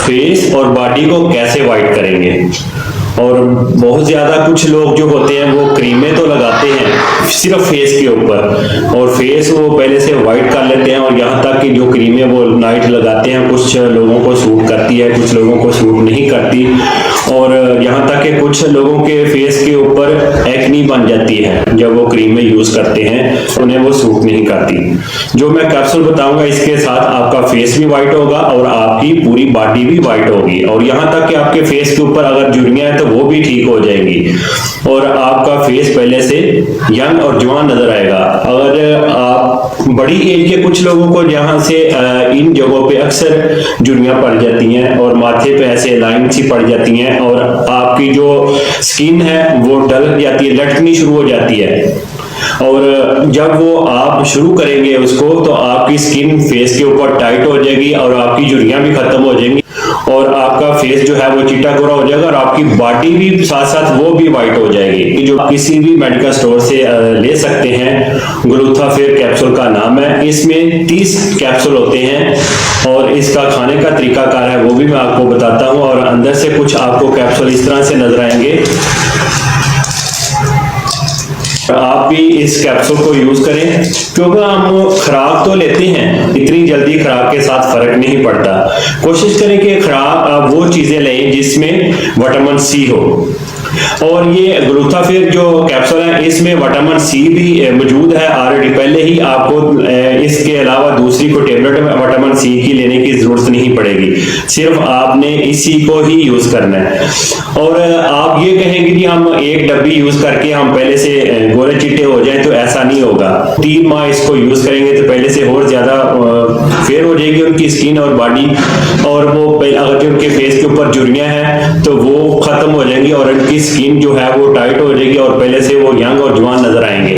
Face और body को कैसे वाइट करेंगे। और बहुत ज़्यादा कुछ लोग जो होते हैं वो क्रीमें तो लगाते हैं सिर्फ फेस के ऊपर, और फेस वो पहले से वाइट कर लेते हैं, और यहाँ तक कि जो क्रीमें वो नाइट लगाते हैं कुछ लोगों को सूट करती है, कुछ लोगों को सूट नहीं करती, और यहाँ तक कि कुछ लोगों के फेस के ऊपर एक्नी बन जाती है जब वो क्रीमें यूज़ करते हैं, उन्हें वो सूट नहीं करती। जो मैं कैप्सूल बताऊंगा इसके साथ आपका फेस भी वाइट होगा और आपकी पूरी बॉडी भी वाइट होगी, और यहाँ तक कि आपके फेस के ऊपर अगर झुर्रियां हैं तो वो भी ठीक हो जाएंगी, और आपका फेस पहले से यंग और जवान नजर आएगा। अगर आप बड़ी एज के कुछ लोगों को जहां से इन जगहों पे अक्सर झुर्रियां पड़ जाती हैं और माथे पे ऐसे लाइन सी पड़ जाती हैं, और आपकी जो स्किन है वो डल जाती है, लटकनी शुरू हो जाती है, और जब वो आप शुरू करेंगे उसको तो आपकी स्किन फेस के ऊपर टाइट हो जाएगी और आपकी झुर्रियां भी खत्म हो जाएंगी, और आपका फेस जो है वो चिट्टा गोरा हो जाएगा, और आपकी बॉडी भी साथ साथ वो भी वाइट हो जाएगी। जो किसी भी मेडिकल स्टोर से ले सकते हैं, ग्लूथाफेयर कैप्सूल का नाम है। इसमें 30 कैप्सूल होते हैं, और इसका खाने का तरीकाकार है वो भी मैं आपको बताता हूँ, और अंदर से कुछ आपको कैप्सूल इस तरह से नजर आएंगे। आप भी इस कैप्सूल को यूज करें, क्योंकि हम खुराक तो लेते हैं, इतनी जल्दी खुराक के साथ फर्क नहीं पड़ता। कोशिश करें कि खुराक आप वो चीजें लें जिसमें विटामिन सी हो, और ये ग्लूथाफेयर जो कैप्सूल है इसमें विटामिन सी भी मौजूद है ऑलरेडी पहले ही। आपको इसके अलावा दूसरी कोई टेबलेट विटामिन सी की लेने की जरूरत नहीं पड़ेगी, सिर्फ आपने इसी को ही यूज करना है। और आप ये कहेंगे कि हम एक डब्बी यूज करके हम पहले से गोरे चिट्टे हो जाएं, तो ऐसा नहीं होगा। 3 माह इसको यूज करेंगे तो पहले से और ज्यादा फेयर हो जाएगी उनकी स्किन और बॉडी, और वो अगर जो उनके फेस के ऊपर झुर्रियां हैं तो वो खत्म हो जाएंगी, और उनकी स्किन जो है वो टाइट हो जाएगी, और पहले से वो यंग और जवान नजर आएंगे।